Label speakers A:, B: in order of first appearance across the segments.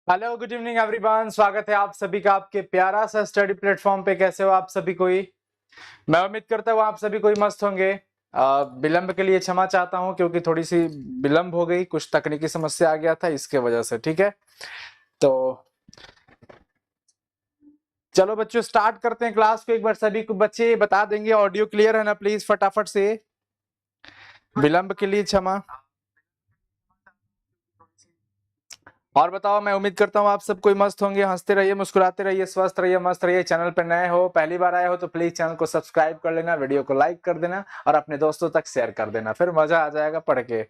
A: Hello good evening everyone, स्वागत है आप सभी का आपके प्यारा सा स्टडी प्लेटफॉर्म पे। कैसे हो आप सभी कोई? मैं उम्मीद करता हूँ आप सभी कोई मस्त होंगे। विलंब के लिए क्षमा चाहता हूँ क्योंकि थोड़ी सी विलंब हो गई, कुछ तकनीकी समस्या आ गया था इसके वजह से। ठीक है, तो चलो बच्चों स्टार्ट करते हैं क्लास को। एक बार सभी को बच्चे बता देंगे ऑडियो क्लियर है ना प्लीज फटाफट से। विलंब के लिए क्षमा। और बताओ, मैं उम्मीद करता हूँ आप सब कोई मस्त होंगे। हंसते रहिए, मुस्कुराते रहिए, स्वस्थ रहिए, मस्त रहिए। चैनल पर नए हो, पहली बार आए हो तो प्लीज चैनल को सब्सक्राइब कर लेना, वीडियो को लाइक कर देना और अपने दोस्तों तक शेयर कर देना, फिर मजा आ जाएगा पढ़ के।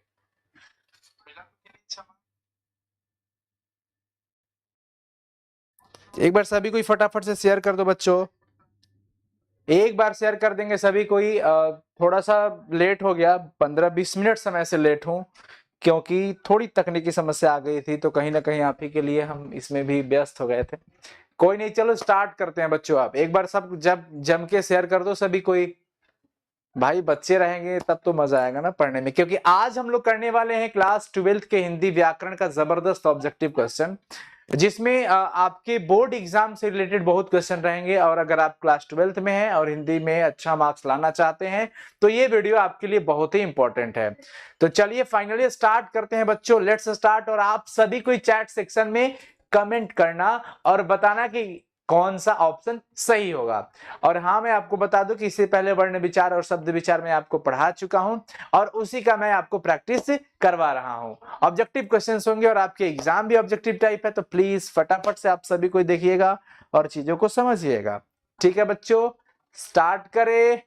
A: एक बार सभी कोई फटाफट से शेयर कर दो बच्चों। एक बार शेयर कर देंगे सभी कोई। थोड़ा सा लेट हो गया, 15-20 मिनट समय से लेट हूँ क्योंकि थोड़ी तकनीकी समस्या आ गई थी, तो कहीं ना कहीं आप ही के लिए हम इसमें भी व्यस्त हो गए थे। कोई नहीं, चलो स्टार्ट करते हैं बच्चों। आप एक बार सब जब जम के शेयर कर दो सभी कोई। भाई बच्चे रहेंगे तब तो मजा आएगा ना पढ़ने में, क्योंकि आज हम लोग करने वाले हैं क्लास 12th के हिंदी व्याकरण का जबरदस्त ऑब्जेक्टिव क्वेश्चन, जिसमें आपके बोर्ड एग्जाम से रिलेटेड बहुत क्वेश्चन रहेंगे। और अगर आप क्लास 12th में हैं और हिंदी में अच्छा मार्क्स लाना चाहते हैं तो ये वीडियो आपके लिए बहुत ही इंपॉर्टेंट है। तो चलिए फाइनली स्टार्ट करते हैं बच्चों, लेट्स स्टार्ट। और आप सभी कोई चैट सेक्शन में कमेंट करना और बताना कि कौन सा ऑप्शन सही होगा। और हाँ, मैं आपको बता दूं कि इससे पहले वर्ण विचार और शब्द विचार में आपको पढ़ा चुका हूं और उसी का मैं आपको प्रैक्टिस करवा रहा हूं। ऑब्जेक्टिव क्वेश्चंस होंगे और आपके एग्जाम भी ऑब्जेक्टिव टाइप है, तो प्लीज फटाफट से आप सभी को देखिएगा और चीजों को समझिएगा। ठीक है बच्चों, स्टार्ट करें।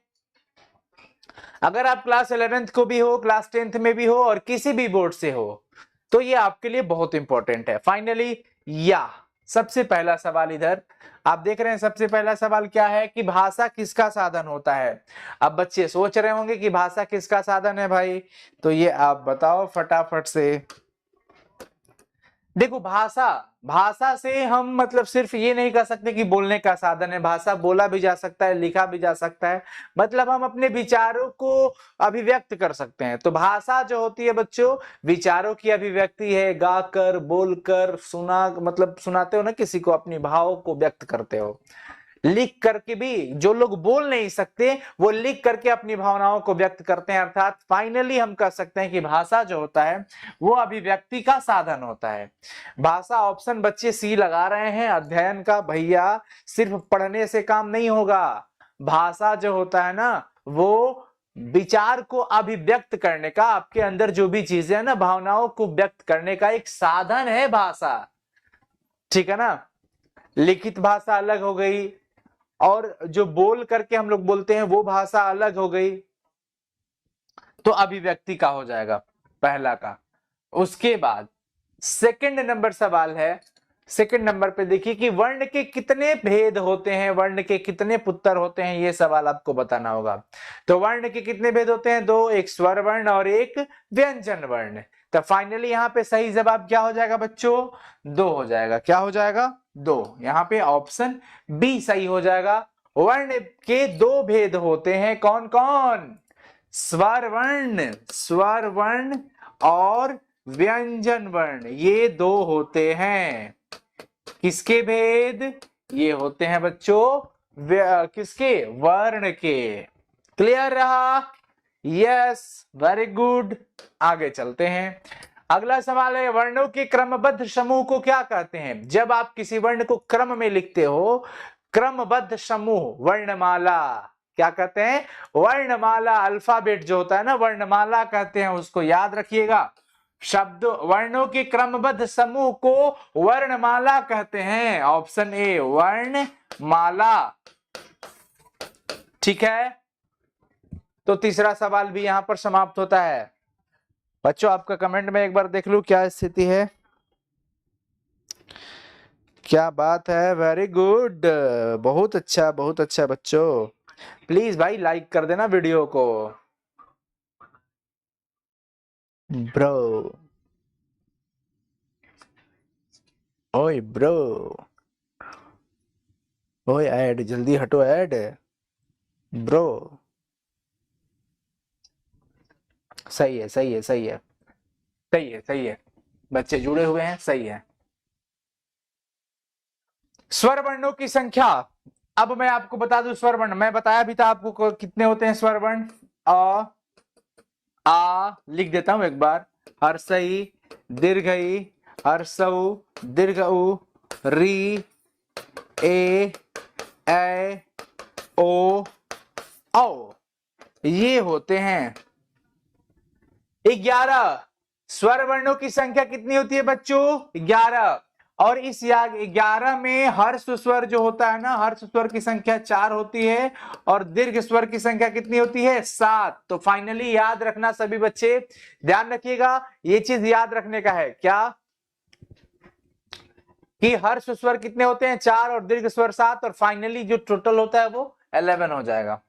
A: अगर आप क्लास 11th को भी हो, क्लास 10th में भी हो और किसी भी बोर्ड से हो तो ये आपके लिए बहुत इंपॉर्टेंट है। फाइनली या सबसे पहला सवाल इधर आप देख रहे हैं। सबसे पहला सवाल क्या है कि भाषा किसका साधन होता है। अब बच्चे सोच रहे होंगे कि भाषा किसका साधन है भाई, तो ये आप बताओ फटाफट से। देखो, भाषा भाषा से हम मतलब सिर्फ ये नहीं कह सकते कि बोलने का साधन है। भाषा बोला भी जा सकता है, लिखा भी जा सकता है, मतलब हम अपने विचारों को अभिव्यक्त कर सकते हैं। तो भाषा जो होती है बच्चों, विचारों की अभिव्यक्ति है। गाकर, बोलकर, सुना मतलब सुनाते हो ना किसी को, अपनी भाव को व्यक्त करते हो। लिख करके भी, जो लोग बोल नहीं सकते वो लिख करके अपनी भावनाओं को व्यक्त करते हैं। अर्थात फाइनली हम कह सकते हैं कि भाषा जो होता है वो अभिव्यक्ति का साधन होता है। भाषा ऑप्शन बच्चे सी लगा रहे हैं। अध्ययन का भैया सिर्फ पढ़ने से काम नहीं होगा। भाषा जो होता है ना वो विचार को अभिव्यक्त करने का, आपके अंदर जो भी चीजें है ना, भावनाओं को व्यक्त करने का एक साधन है भाषा। ठीक है ना। लिखित भाषा अलग हो गई और जो बोल करके हम लोग बोलते हैं वो भाषा अलग हो गई। तो अभिव्यक्ति का हो जाएगा पहला का। उसके बाद सेकंड नंबर सवाल है। सेकंड नंबर पे देखिए कि वर्ण के कितने भेद होते हैं, वर्ण के कितने पुत्र होते हैं, ये सवाल आपको बताना होगा। तो वर्ण के कितने भेद होते हैं? दो, एक स्वर वर्ण और एक व्यंजन वर्ण। तो फाइनली यहाँ पे सही जवाब क्या हो जाएगा बच्चों? दो हो जाएगा। क्या हो जाएगा? दो। यहाँ पे ऑप्शन बी सही हो जाएगा। वर्ण के दो भेद होते हैं, कौन कौन? स्वर वर्ण और व्यंजन वर्ण, ये दो होते हैं। किसके भेद? ये होते हैं बच्चों किसके? वर्ण के। क्लियर रहा? Yes, very good. आगे चलते हैं। अगला सवाल है, वर्णों के क्रमबद्ध समूह को क्या कहते हैं? जब आप किसी वर्ण को क्रम में लिखते हो, क्रमबद्ध समूह, वर्णमाला, क्या कहते हैं? वर्णमाला। अल्फाबेट जो होता है ना, वर्णमाला कहते हैं उसको, याद रखिएगा। शब्द वर्णों के क्रमबद्ध समूह को वर्णमाला कहते हैं। ऑप्शन ए वर्णमाला। ठीक है, तो तीसरा सवाल भी यहां पर समाप्त होता है। बच्चों आपका कमेंट में एक बार देख लूं क्या स्थिति है। क्या बात है, वेरी गुड, बहुत अच्छा बच्चों। प्लीज भाई लाइक कर देना वीडियो को। ब्रो, ओए ब्रो, ओए ऐड जल्दी हटो ऐड ब्रो। सही है, सही है, सही है, सही है, सही है। बच्चे जुड़े हुए हैं, सही है। स्वर वर्णों की संख्या, अब मैं आपको बता दूं स्वर वर्ण, मैं बताया भी था आपको कितने होते हैं स्वर वर्ण। अ, आ लिख देता हूं एक बार, हर्षई, दीर्घई, हर्षऊ, दीर्घ उ, री, ए, ओ, औ, ये होते हैं 11। स्वर वर्णों की संख्या कितनी होती है बच्चों? 11। और इस 11 में हर्ष स्वर जो होता है ना, हर्ष स्वर की संख्या 4 होती है और दीर्घ स्वर की संख्या कितनी होती है? 7। तो फाइनली याद रखना सभी बच्चे, ध्यान रखिएगा, ये चीज याद रखने का है क्या कि हर्ष स्वर कितने होते हैं? 4 और दीर्घ स्वर 7, और फाइनली जो टोटल होता है वो 11 हो जाएगा।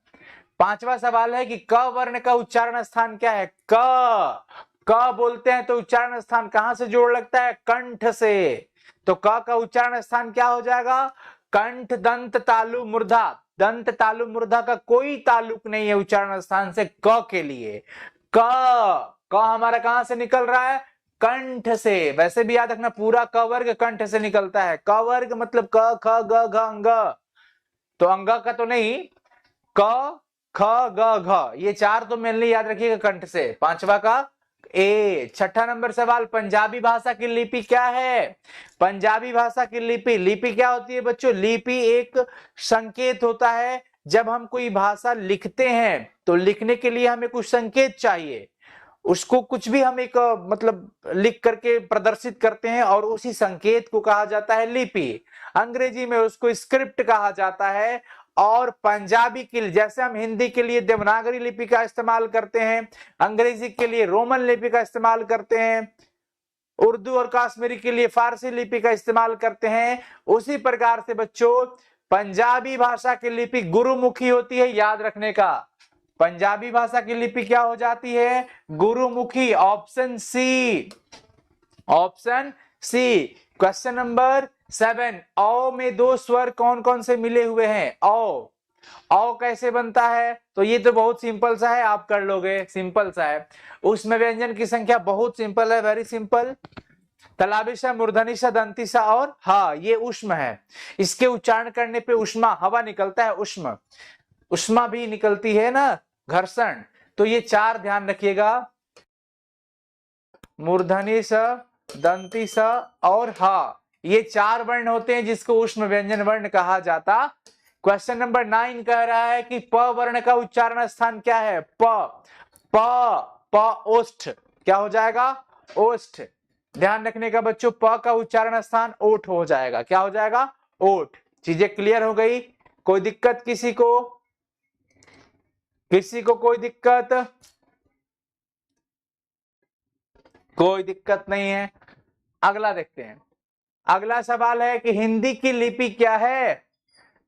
A: पांचवा सवाल है कि क वर्ण का उच्चारण स्थान क्या है? क बोलते हैं तो उच्चारण स्थान कहां से जोड़ लगता है? कंठ से। तो क का उच्चारण स्थान क्या हो जाएगा? कंठ, दंत, तालु, मूर्धा। दंत, तालु, मूर्धा का कोई ताल्लुक नहीं है उच्चारण स्थान से क के लिए। क हमारा कहां से निकल रहा है? कंठ से। वैसे भी याद रखना, पूरा क वर्ग कंठ से निकलता है। क वर्ग मतलब क, ख, ग, घ, अंग। तो अंग का तो नहीं, क, ख, ग, घ, ये 4 तो मेनली याद रखिएगा कंठ से। पांचवा का ए। छठा नंबर सवाल, पंजाबी भाषा की लिपि क्या है? पंजाबी भाषा की लिपि क्या होती है बच्चों? लिपि एक संकेत होता है। जब हम कोई भाषा लिखते हैं तो लिखने के लिए हमें कुछ संकेत चाहिए, उसको कुछ भी हम एक मतलब लिख करके प्रदर्शित करते हैं और उसी संकेत को कहा जाता है लिपि। अंग्रेजी में उसको स्क्रिप्ट कहा जाता है। और पंजाबी के लिए, जैसे हम हिंदी के लिए देवनागरी लिपि का इस्तेमाल करते हैं, अंग्रेजी के लिए रोमन लिपि का इस्तेमाल करते हैं, उर्दू और कश्मीरी के लिए फारसी लिपि का इस्तेमाल करते हैं, उसी प्रकार से बच्चों पंजाबी भाषा की लिपि गुरुमुखी होती है। याद रखने का, पंजाबी भाषा की लिपि क्या हो जाती है? Gurmukhi. Option C, option C. Question number 7, औ में 2 स्वर कौन कौन से मिले हुए हैं? औ कैसे बनता है? तो ये तो बहुत सिंपल सा है, आप कर लोगे, सिंपल सा है। उसमें व्यंजन की संख्या बहुत सिंपल है, वेरी सिंपल। तलाबिशा, मूर्धनिशा, दंतिशा और हा, ये उष्म है। इसके उच्चारण करने पे उष्मा, हवा निकलता है, उष्म, उष्मा भी निकलती है ना, घर्षण। तो ये 4 ध्यान रखिएगा, मूर्धनि स, दंती स और हा, ये 4 वर्ण होते हैं जिसको उष्म व्यंजन वर्ण कहा जाता। क्वेश्चन नंबर 9 कह रहा है कि प वर्ण का उच्चारण स्थान क्या है? प ओष्ठ, क्या हो जाएगा? ओष्ठ। ध्यान रखने का बच्चों, प का उच्चारण स्थान ओठ हो जाएगा। क्या हो जाएगा? ओठ। चीजें क्लियर हो गई? कोई दिक्कत किसी को? किसी को कोई दिक्कत? कोई दिक्कत नहीं है। अगला देखते हैं। अगला सवाल है कि हिंदी की लिपि क्या है?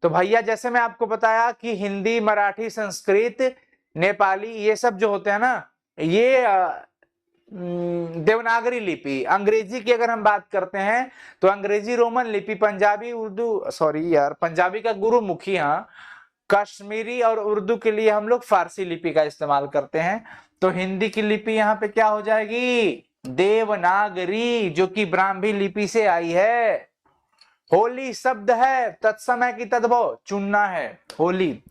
A: तो भैया जैसे मैं आपको बताया कि हिंदी, मराठी, संस्कृत, नेपाली, ये सब जो होते हैं ना, ये देवनागरी लिपि। अंग्रेजी की अगर हम बात करते हैं तो अंग्रेजी रोमन लिपि, पंजाबी, उर्दू, सॉरी यार, पंजाबी का गुरुमुखी, हाँ, कश्मीरी और उर्दू के लिए हम लोग फारसी लिपि का इस्तेमाल करते हैं। तो हिंदी की लिपि यहाँ पे क्या हो जाएगी? देवनागरी, जो कि ब्राह्मी लिपि से आई है। होली शब्द है, तत्समय की तद्भव चुनना है। होली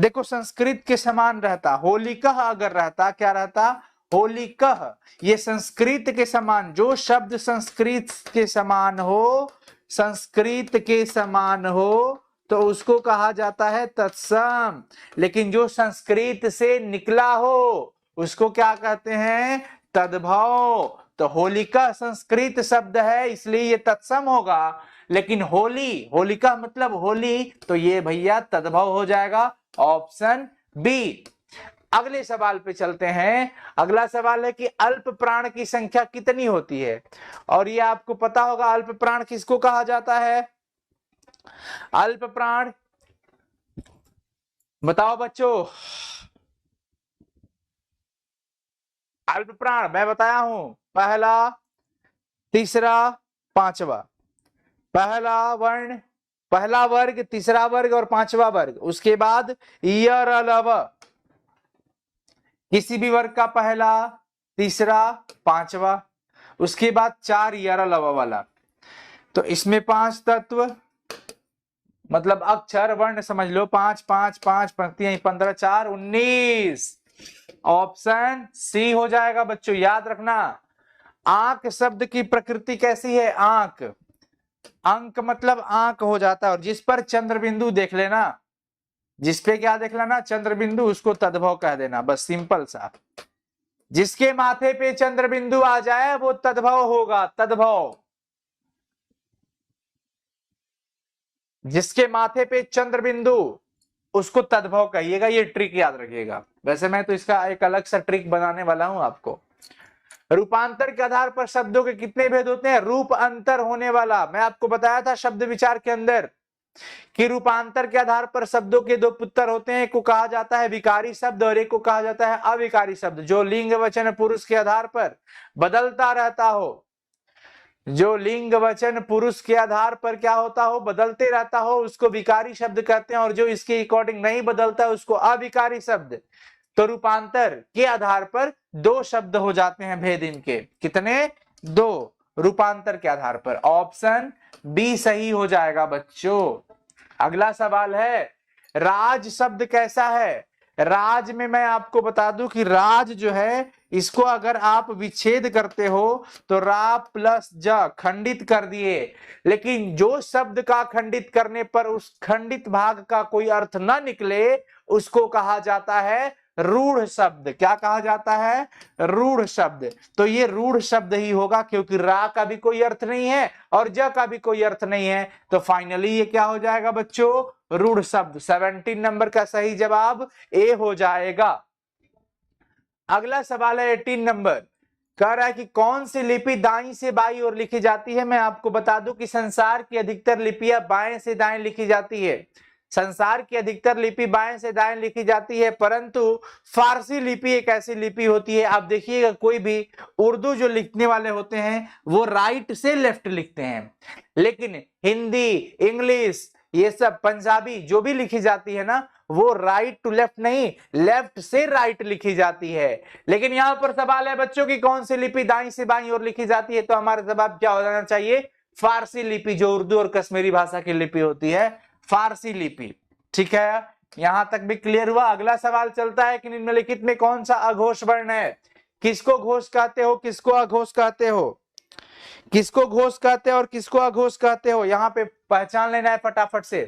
A: देखो संस्कृत के समान रहता, होलिकः अगर रहता, क्या रहता? होलिकः। ये संस्कृत के समान, जो शब्द संस्कृत के समान हो, संस्कृत के समान हो, तो उसको कहा जाता है तत्सम। लेकिन जो संस्कृत से निकला हो उसको क्या कहते हैं? तद्भव। तो होलिका संस्कृत शब्द है इसलिए ये तत्सम होगा, लेकिन होली, होलिका मतलब होली, तो ये भैया तद्भव हो जाएगा। Option B. अगले सवाल पे चलते हैं। अगला सवाल है कि अल्प प्राण की संख्या कितनी होती है? और ये आपको पता होगा, अल्प प्राण किसको कहा जाता है? अल्प प्राण बताओ बच्चों। अल्प प्राण मैं बताया हूं, पहला, तीसरा, पांचवा। पहला वर्ण, पहला वर्ग, तीसरा वर्ग और पांचवा वर्ग। उसके बाद यर अलव, किसी भी वर्ग का पहला, तीसरा, पांचवा। उसके बाद 4 यर अलव वाला। तो इसमें 5 तत्व, मतलब अक्षर वर्ण समझ लो, 5 5 5 पंक्तियां, 15 4 19। ऑप्शन सी हो जाएगा बच्चों, याद रखना। आंक शब्द की प्रकृति कैसी है? आंक, अंक मतलब आंक हो जाता है, और जिस पर चंद्र बिंदु देख लेना, जिस पे क्या देख लेना? चंद्र बिंदु, उसको तद्भव कह देना, बस सिंपल सा। जिसके माथे पे चंद्र बिंदु आ जाए वो तद्भव होगा, तद्भव। जिसके माथे पे चंद्र बिंदु, उसको तद्भव कहिएगा, ये ट्रिक याद रखिएगा। वैसे मैं तो इसका एक अलग सा ट्रिक बनाने वाला हूं आपको। रूपांतर के आधार पर शब्दों के कितने भेद होते हैं? रूप अंतर होने वाला, मैं आपको बताया था शब्द विचार के अंदर कि रूपांतर के आधार पर शब्दों के दो पुत्र होते हैं, एक को कहा जाता है विकारी शब्द और एक को कहा जाता है अविकारी शब्द। जो लिंग वचन पुरुष के आधार पर बदलता रहता हो, जो लिंग वचन पुरुष के आधार पर क्या होता हो? बदलते रहता हो, उसको विकारी शब्द कहते हैं, और जो इसके अकॉर्डिंग नहीं बदलता है उसको अविकारी शब्द। तो रूपांतर के आधार पर दो शब्द हो जाते हैं भेद इनके, कितने? दो, रूपांतर के आधार पर। ऑप्शन बी सही हो जाएगा बच्चों। अगला सवाल है, राज शब्द कैसा है? राज में मैं आपको बता दूं कि राज जो है, इसको अगर आप विच्छेद करते हो तो रा प्लस ज खंडित कर दिए, लेकिन जो शब्द का खंडित करने पर उस खंडित भाग का कोई अर्थ ना निकले, उसको कहा जाता है रूढ़ शब्द। क्या कहा जाता है? रूढ़ शब्द। तो ये रूढ़ शब्द ही होगा, क्योंकि रा का भी कोई अर्थ नहीं है और ज का भी कोई अर्थ नहीं है, तो फाइनली ये क्या हो जाएगा बच्चों? रूढ़ शब्द। 17 नंबर का सही जवाब ए हो जाएगा। अगला सवाल है 18 नंबर, कह रहा है कि कौन सी लिपि दाईं से बाईं ओर लिखी जाती है? मैं आपको बता दूं कि संसार की अधिकतर लिपियां बाएं से दाएं लिखी जाती है। संसार की अधिकतर लिपि बाएं से दाएं लिखी जाती है, परंतु फारसी लिपि एक ऐसी लिपि होती है, आप देखिएगा कोई भी उर्दू जो लिखने वाले होते हैं वो राइट से लेफ्ट लिखते हैं, लेकिन हिंदी, इंग्लिश, ये सब पंजाबी जो भी लिखी जाती है ना, वो राइट टू लेफ्ट नहीं, लेफ्ट से राइट लिखी जाती है। लेकिन यहां पर सवाल है बच्चों की कौन सी लिपि दाईं से बाईं ओर लिखी जाती है? तो हमारा जवाब क्या हो जाना चाहिए? फारसी लिपि, जो उर्दू और कश्मीरी भाषा की लिपि होती है, फारसी लिपि। ठीक है, यहां तक भी क्लियर हुआ। अगला सवाल चलता है कि निम्नलिखित में कौन सा अघोष वर्ण है? किसको घोष कहते हो, किसको अघोष कहते हो? किसको घोष कहते हो और किसको अघोष कहते हो? यहां पे पहचान लेना है फटाफट से।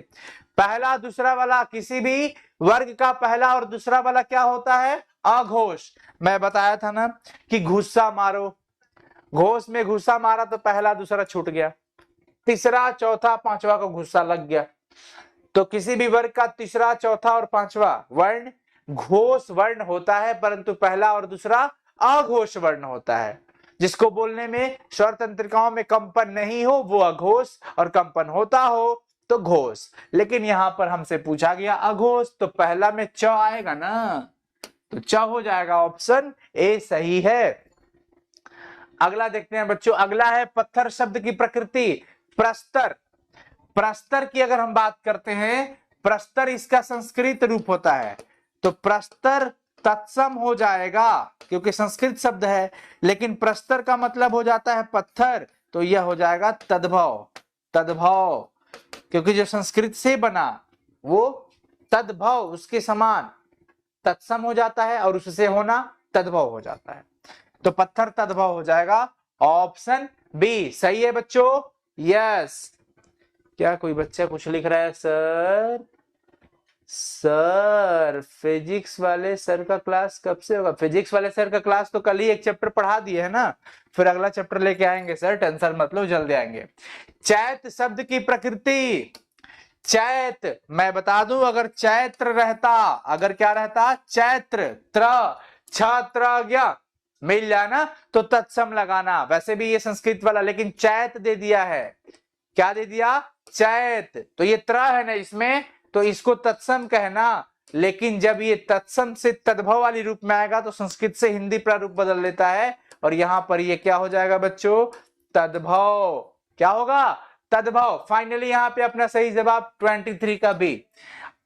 A: पहला दूसरा वाला, किसी भी वर्ग का पहला और दूसरा वाला क्या होता है? अघोष। मैं बताया था ना कि घुस्सा मारो, घोष में घुस्सा मारा तो पहला दूसरा छूट गया, तीसरा चौथा पांचवा को घुस्सा लग गया। तो किसी भी वर्ग का तीसरा चौथा और पांचवा वर्ण घोष वर्ण होता है, परंतु पहला और दूसरा अघोष वर्ण होता है। जिसको बोलने में स्वर तंत्रिकाओं में कंपन नहीं हो वो अघोष, और कंपन होता हो तो घोष। लेकिन यहां पर हमसे पूछा गया अघोष, तो पहला में च आएगा ना, तो च हो जाएगा। ऑप्शन ए सही है। अगला देखते हैं बच्चों, अगला है पत्थर शब्द की प्रकृति। प्रस्तर, प्रस्तर की अगर हम बात करते हैं, प्रस्तर इसका संस्कृत रूप होता है, तो प्रस्तर तत्सम हो जाएगा क्योंकि संस्कृत शब्द है, लेकिन प्रस्तर का मतलब हो जाता है पत्थर, तो यह हो जाएगा तद्भव। तद्भव क्योंकि जो संस्कृत से बना वो तद्भव, उसके समान तत्सम हो जाता है और उससे होना तद्भव हो जाता है, तो पत्थर तद्भव हो जाएगा। ऑप्शन बी सही है बच्चों। यस। क्या कोई बच्चा कुछ लिख रहा है? सर फिजिक्स वाले सर का क्लास कब से होगा? फिजिक्स वाले सर का क्लास तो कल ही एक चैप्टर पढ़ा दिए है ना, फिर अगला चैप्टर लेके आएंगे सर, टेंशन मत लो, जल्दी आएंगे। चैत शब्द की प्रकृति। चैत मैं बता दूं, अगर चैत्र रहता, अगर क्या रहता? चैत्र, त्र छात्र गया मिल जाना तो तत्सम लगाना। वैसे भी ये संस्कृत वाला, लेकिन चैत दे दिया है। क्या दे दिया? चैत। तो ये त्र है ना इसमें, तो इसको तत्सम कहना, लेकिन जब ये तत्सम से तद्भव वाली रूप में आएगा तो संस्कृत से हिंदी प्रारूप बदल लेता है, और यहां पर ये क्या हो जाएगा बच्चों? तद्भव। क्या होगा? तद्भव। फाइनली यहां पे अपना सही जवाब 23 का बी।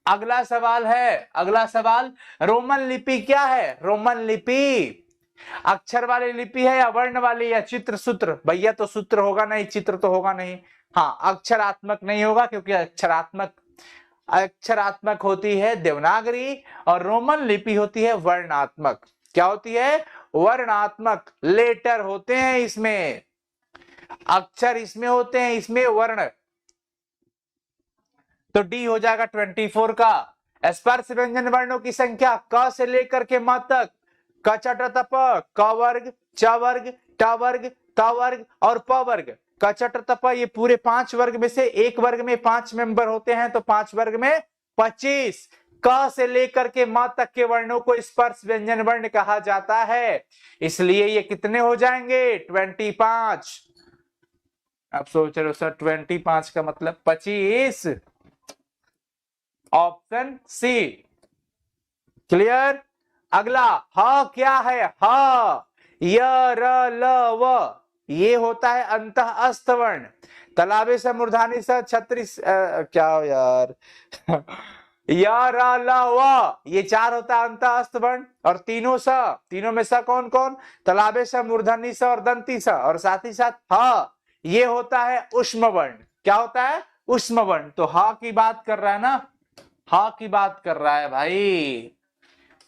A: अगला सवाल है, अगला सवाल, रोमन लिपि क्या है? रोमन लिपि अक्षर वाली लिपि है या वर्ण वाली या चित्र सूत्र? भैया तो सूत्र होगा नहीं, चित्र तो होगा नहीं। हाँ, अक्षरात्मक नहीं होगा क्योंकि अक्षरात्मक अक्षरात्मक होती है देवनागरी और रोमन लिपि होती है वर्णात्मक। क्या होती है? वर्णात्मक। लेटर होते हैं इसमें, अक्षर इसमें होते हैं, इसमें वर्ण। तो डी हो जाएगा 24 का। स्पर्श व्यंजन वर्णों की संख्या क से लेकर के म तक, क च ट त प, क वर्ग, च वर्ग, ट वर्ग, त वर्ग और प वर्ग। क च ट त प ये पूरे 5 वर्ग में से एक वर्ग में 5 मेंबर होते हैं, तो 5 वर्ग में 25। क से लेकर के म तक के वर्णों को स्पर्श व्यंजन वर्ण कहा जाता है। इसलिए ये कितने हो जाएंगे? 25। आप सोच रहे हो सर 25 का मतलब 25। Option C. क्लियर? अगला ह क्या है? ह य र ल व, ये होता है अंतः अस्त वर्ण। तलाबे से मूर्धानी स छत्री क्या हो यार य र ल व, ये 4 होता है अंतः अस्त वर्ण। और तीनों में स कौन कौन? तलाबे से मूर्धनी स और दंती स, और साथ ही साथ ह, ये होता है उष्म वर्ण। क्या होता है? उष्म वर्ण। तो ह की बात कर रहा है ना, हा की बात कर रहा है भाई,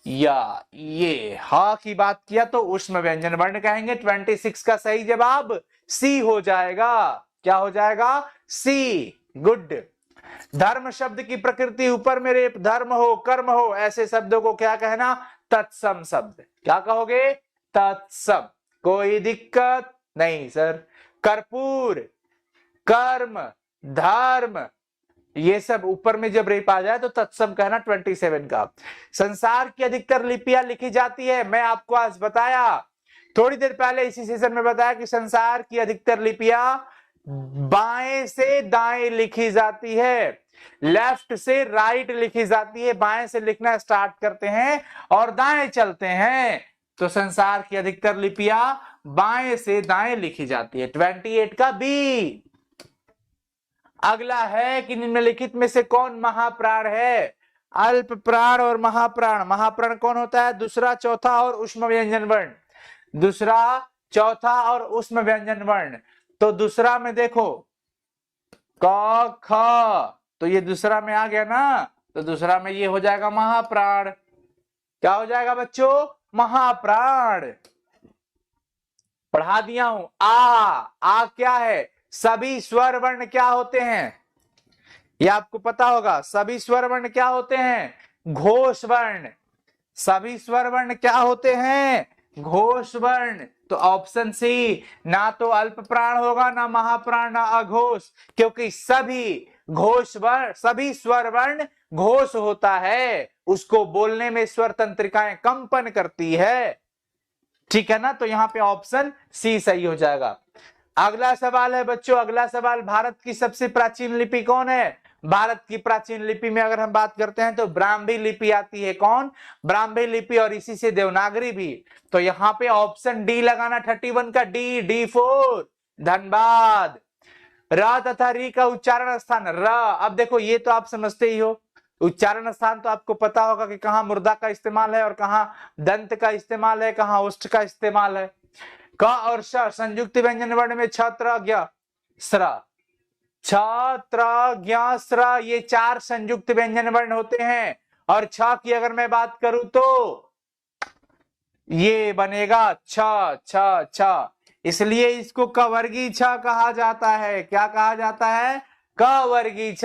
A: या ये हा की बात किया तो उष्म व्यंजन वर्ण कहेंगे। 26 का सही जवाब सी हो जाएगा। क्या हो जाएगा? सी। गुड। धर्म शब्द की प्रकृति ऊपर मेरे धर्म हो, कर्म हो, ऐसे शब्दों को क्या कहना? तत्सम शब्द। क्या कहोगे? तत्सम। कोई दिक्कत नहीं सर। कर्पूर, कर्म, धर्म, ये सब ऊपर में जब रेप आ जाए तो तत्सम कहना 27 का। संसार की अधिकतर लिपियां लिखी जाती है, मैं आपको आज बताया, थोड़ी देर पहले इसी सेशन में बताया कि संसार की अधिकतर लिपियां बाएं से दाएं लिखी जाती है, लेफ्ट से राइट लिखी जाती है। बाएं से लिखना स्टार्ट करते हैं और दाएं चलते हैं, तो संसार की अधिकतर लिपियां बाएं से दाएं लिखी जाती है। 28 का बी। अगला है कि निम्नलिखित में से कौन महाप्राण है? अल्प प्राण और महाप्राण। महाप्राण कौन होता है? दूसरा, चौथा और उष्म व्यंजन वर्ण। दूसरा, चौथा और उष्म व्यंजन वर्ण। तो दूसरा में देखो क ख, तो ये दूसरा में आ गया ना, तो दूसरा में ये हो जाएगा महाप्राण। क्या हो जाएगा बच्चों? महाप्राण। पढ़ा दिया हूं। आ क्या है? सभी स्वर वर्ण क्या होते हैं? ये आपको पता होगा। सभी स्वर वर्ण क्या होते हैं? घोष वर्ण। सभी स्वर वर्ण क्या होते हैं? घोष वर्ण। तो ऑप्शन सी, ना तो अल्प प्राण होगा, ना महाप्राण, ना अघोष, क्योंकि सभी घोष वर्ण, सभी स्वर वर्ण घोष होता है, उसको बोलने में स्वर तंत्रिकाएं कंपन करती है। ठीक है ना? तो यहां पे ऑप्शन सी सही हो जाएगा। अगला सवाल है बच्चों, अगला सवाल, भारत की सबसे प्राचीन लिपि कौन है? भारत की प्राचीन लिपि में अगर हम बात करते हैं तो ब्राह्मी लिपि आती है। कौन? ब्राह्मी लिपि, और इसी से देवनागरी भी। तो यहां पे ऑप्शन डी लगाना, 31 का डी, D4। धनबाद। र तथा री का उच्चारण स्थान र। अब देखो ये तो आप समझते ही हो, उच्चारण स्थान तो आपको पता होगा कि कहां मूर्धा का इस्तेमाल है और कहां दंत का इस्तेमाल है, कहां ओष्ठ का इस्तेमाल है। क और श संयुक्त व्यंजन वर्ण में छत्र ज्ञ स्र, छत्र ज्ञ स्र, ये 4 संयुक्त व्यंजन वर्ण होते हैं। और छ की अगर मैं बात करूं तो ये बनेगा छ छ छ, इसलिए इसको कवर्गी छ कहा जाता है। क्या कहा जाता है? कवर्गी छ।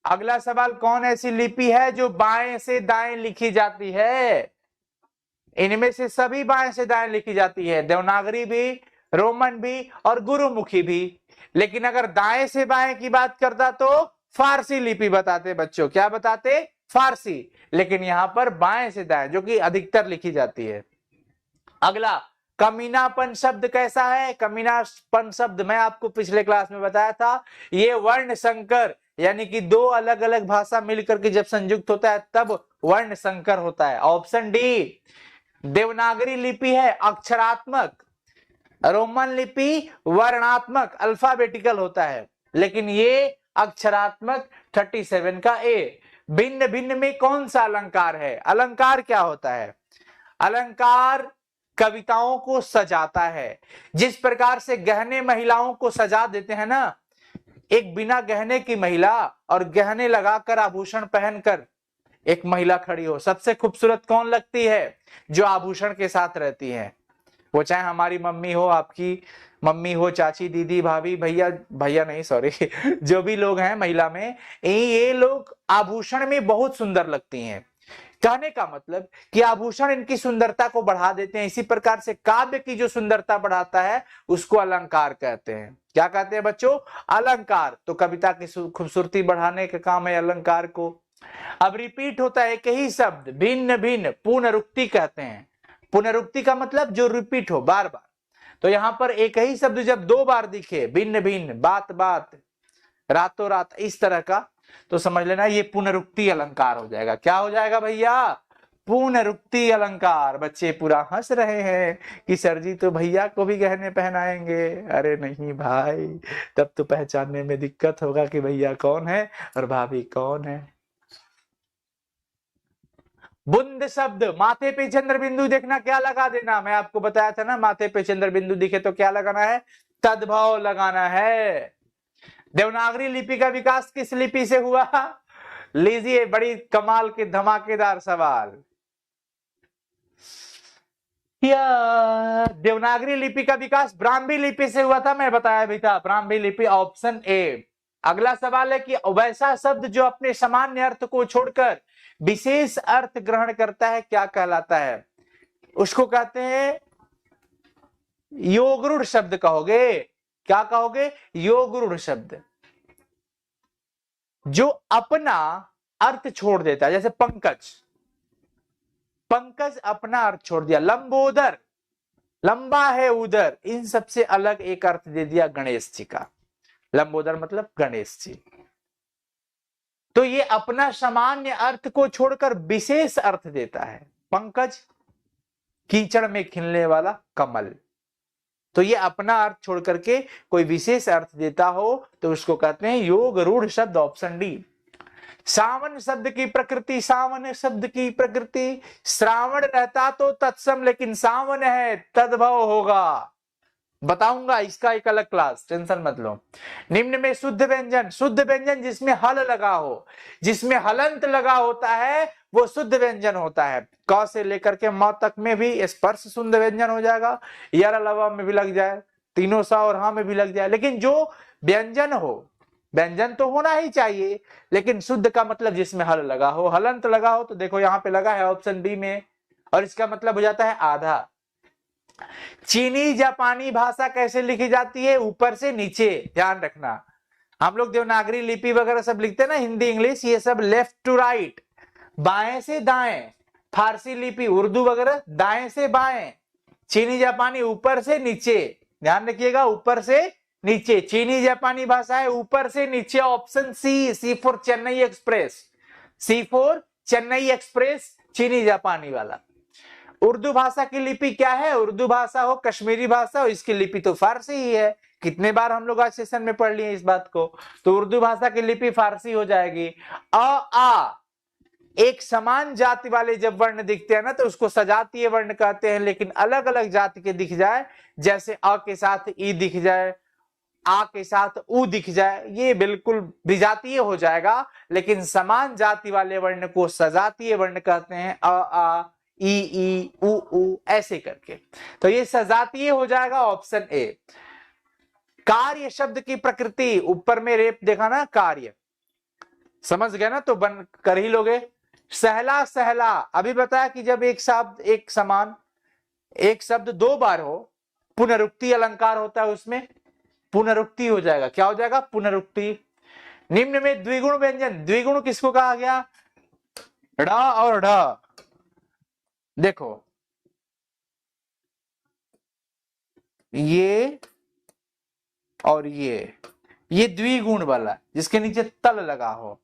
A: अगला सवाल, कौन ऐसी लिपि है जो बाएं से दाएं लिखी जाती है? इनमें से सभी बाएं से दाएं लिखी जाती है, देवनागरी भी, रोमन भी और गुरुमुखी भी। लेकिन अगर दाएं से बाएं की बात करता तो फारसी लिपि बताते बच्चों। क्या बताते? फारसी। लेकिन यहां पर बाएं से दाएं जो कि अधिकतर लिखी जाती है। अगला, कमीनापन शब्द कैसा है? कमीनापन शब्द मैं आपको पिछले क्लास में बताया था, ये वर्ण संकर, यानी कि 2 अलग अलग भाषा मिलकर के जब संयुक्त होता है तब वर्ण संकर होता है। Option D. देवनागरी लिपि है अक्षरात्मक, रोमन लिपि वर्णात्मक, अल्फाबेटिकल होता है, लेकिन ये अक्षरात्मक। 37 का ए। भिन्न भिन्न में कौन सा अलंकार है? अलंकार क्या होता है? अलंकार कविताओं को सजाता है। जिस प्रकार से गहने महिलाओं को सजा देते हैं ना, एक बिना गहने की महिला और गहने लगाकर आभूषण पहनकर एक महिला खड़ी हो, सबसे खूबसूरत कौन लगती है? जो आभूषण के साथ रहती है। वो चाहे हमारी मम्मी हो, आपकी मम्मी हो, चाची, दीदी, भाभी, भैया, भैया नहीं सॉरी जो भी लोग हैं महिला में, ये लोग आभूषण में बहुत सुंदर लगती हैं। कहने का मतलब कि आभूषण इनकी सुंदरता को बढ़ा देते हैं। इसी प्रकार से काव्य की जो सुंदरता बढ़ाता है उसको अलंकार कहते हैं। क्या कहते हैं बच्चों? अलंकार। तो कविता की खूबसूरती बढ़ाने का काम है अलंकार को। अब रिपीट होता है एक ही शब्द भिन्न भिन्न, पुनरुक्ति कहते हैं। पुनरुक्ति का मतलब जो रिपीट हो बार बार। तो यहां पर एक ही शब्द जब दो बार दिखे, भिन्न भिन्न, बात बात, रातों रात, इस तरह का, तो समझ लेना ये पुनरुक्ति अलंकार हो जाएगा। क्या हो जाएगा भैया? पुनरुक्ति अलंकार। बच्चे पूरा हंस रहे हैं कि सर जी तो भैया को भी गहने पहनाएंगे। अरे नहीं भाई, तब तो पहचानने में दिक्कत होगा कि भैया कौन है और भाभी कौन है। बुंद शब्द, माथे पे चंद्र बिंदु देखना, क्या लगा देना? मैं आपको बताया था ना, माथे पे चंद्र बिंदु दिखे तो क्या लगाना है? तद्भव लगाना है। देवनागरी लिपि का विकास किस लिपि से हुआ? लीजिए बड़ी कमाल के धमाकेदार सवाल। या देवनागरी लिपि का विकास ब्राह्मी लिपि से हुआ था, मैं बताया भी था, ब्राह्मी लिपि, ऑप्शन ए। अगला सवाल है कि वैसा शब्द जो अपने सामान्य अर्थ को छोड़कर विशेष अर्थ ग्रहण करता है क्या कहलाता है? उसको कहते हैं योगरूढ़ शब्द कहोगे। क्या कहोगे? योगरूढ़ शब्द। जो अपना अर्थ छोड़ देता है, जैसे पंकज, पंकज अपना अर्थ छोड़ दिया। लंबोदर, लंबा है उदर, इन सबसे अलग एक अर्थ दे दिया गणेश जी का। लंबोदर मतलब गणेश जी। तो ये अपना सामान्य अर्थ को छोड़कर विशेष अर्थ देता है। पंकज, कीचड़ में खिलने वाला कमल। तो ये अपना अर्थ छोड़ करके कोई विशेष अर्थ देता हो तो उसको कहते हैं योग रूढ़ शब्द, ऑप्शन डी। सावन शब्द की प्रकृति, सावन शब्द की प्रकृति, श्रावण रहता तो तत्सम, लेकिन सावन है तद्भव होगा। बताऊंगा इसका एक अलग क्लास, टेंशन मत लो। निम्न में शुद्ध व्यंजन, शुद्ध व्यंजन जिसमें हल लगा हो, जिसमें हलंत लगा होता है वो शुद्ध व्यंजन होता है। क से लेकर के म तक में भी स्पर्श शुद्ध व्यंजन हो जाएगा, यार लवा में भी लग जाए, तीनों सा और हा में भी लग जाए। लेकिन जो व्यंजन हो, व्यंजन तो होना ही चाहिए, लेकिन शुद्ध का मतलब जिसमें हल लगा हो, हलंत लगा हो। तो देखो यहाँ पे लगा है ऑप्शन बी में, और इसका मतलब हो जाता है आधा। चीनी जापानी भाषा कैसे लिखी जाती है? ऊपर से नीचे, ध्यान रखना। हम लोग देवनागरी लिपि वगैरह सब लिखते हैं ना, हिंदी इंग्लिश, ये सब लेफ्ट टू राइट, बाएं से दाएं। फारसी लिपि उर्दू वगैरह दाएं से बाएं, चीनी जापानी ऊपर से नीचे। ध्यान रखिएगा, ऊपर से नीचे। चीनी जापानी भाषा है ऊपर से नीचे, option C, C for Chennai Express, C for Chennai Express, चीनी जापानी वाला। उर्दू भाषा की लिपि क्या है? उर्दू भाषा हो, कश्मीरी भाषा हो, इसकी लिपि तो फारसी ही है। कितने बार हम लोग आज सेशन में पढ़ लिए इस बात को। तो उर्दू भाषा की लिपि फारसी हो जाएगी। आ एक समान जाति वाले जब वर्ण दिखते हैं ना तो उसको सजातीय वर्ण कहते हैं, लेकिन अलग अलग जाति के दिख जाए, जैसे अ के साथ ई दिख जाए, आ के साथ उ दिख जाए, ये बिल्कुल विजातीय हो जाएगा। लेकिन समान जाति वाले वर्ण को सजातीय वर्ण कहते हैं, अ आ, ई उ ऐसे करके। तो ये सजातीय हो जाएगा, ऑप्शन ए। कार्य शब्द की प्रकृति, ऊपर में रेप देखा ना, कार्य समझ गए ना, तो बन कर ही लोगे। सहला, सहला, अभी बताया कि जब एक शब्द एक समान, एक शब्द दो बार हो, पुनरुक्ति अलंकार होता है, उसमें पुनरुक्ति हो जाएगा। क्या हो जाएगा? पुनरुक्ति। निम्न में द्विगुण व्यंजन, द्विगुण किसको कहा गया? ढ और ढ। देखो ये और ये द्विगुण वाला, जिसके नीचे तल लगा हो,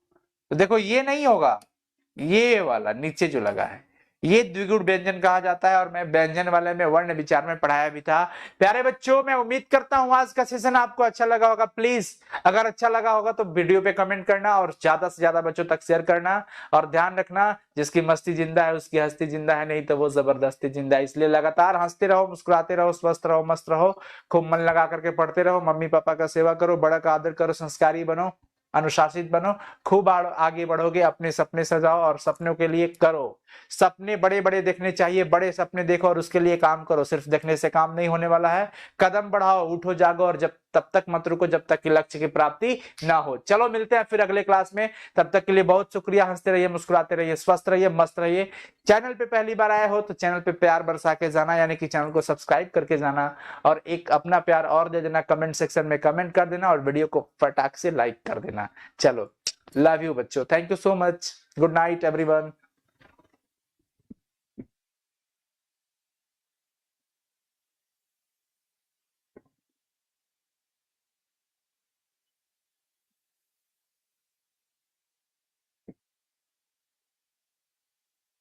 A: तो देखो ये नहीं होगा, ये वाला नीचे जो लगा है ये द्विगुण व्यंजन कहा जाता है और मैं व्यंजन वाले में वर्ण विचार में पढ़ाया भी था। प्यारे बच्चों, मैं उम्मीद करता हूं आज का सेशन आपको अच्छा लगा होगा। प्लीज अगर अच्छा लगा होगा तो वीडियो पे कमेंट करना और ज्यादा से ज्यादा बच्चों तक शेयर करना। और ध्यान रखना, जिसकी मस्ती जिंदा है उसकी हस्ती जिंदा है, नहीं तो वो जबरदस्ती जिंदा है। इसलिए लगातार हंसते रहो, मुस्कुराते रहो, स्वस्थ रहो, मस्त रहो, खूब मन लगा करके पढ़ते रहो, मम्मी पापा का सेवा करो, बड़ा का आदर करो, संस्कारी बनो, अनुशासित बनो, खूब आगे बढ़ोगे, अपने सपने सजाओ और सपनों के लिए करो। सपने बड़े बड़े देखने चाहिए, बड़े सपने देखो और उसके लिए काम करो। सिर्फ देखने से काम नहीं होने वाला है। कदम बढ़ाओ, उठो, जागो और जब तब तक मत रुको जब तक कि लक्ष्य की प्राप्ति ना हो। चलो मिलते हैं फिर अगले क्लास में, तब तक के लिए बहुत शुक्रिया। हंसते रहिए, मुस्कुराते रहिए, स्वस्थ रहिए, मस्त रहिए। चैनल पे पहली बार आए हो तो चैनल पे प्यार बरसा के जाना, यानी कि चैनल को सब्सक्राइब करके जाना और एक अपना प्यार और दे देना। कमेंट सेक्शन में कमेंट कर देना और वीडियो को फटाक से लाइक कर देना। चलो, लव यू बच्चों, thank you so much, good night everyone.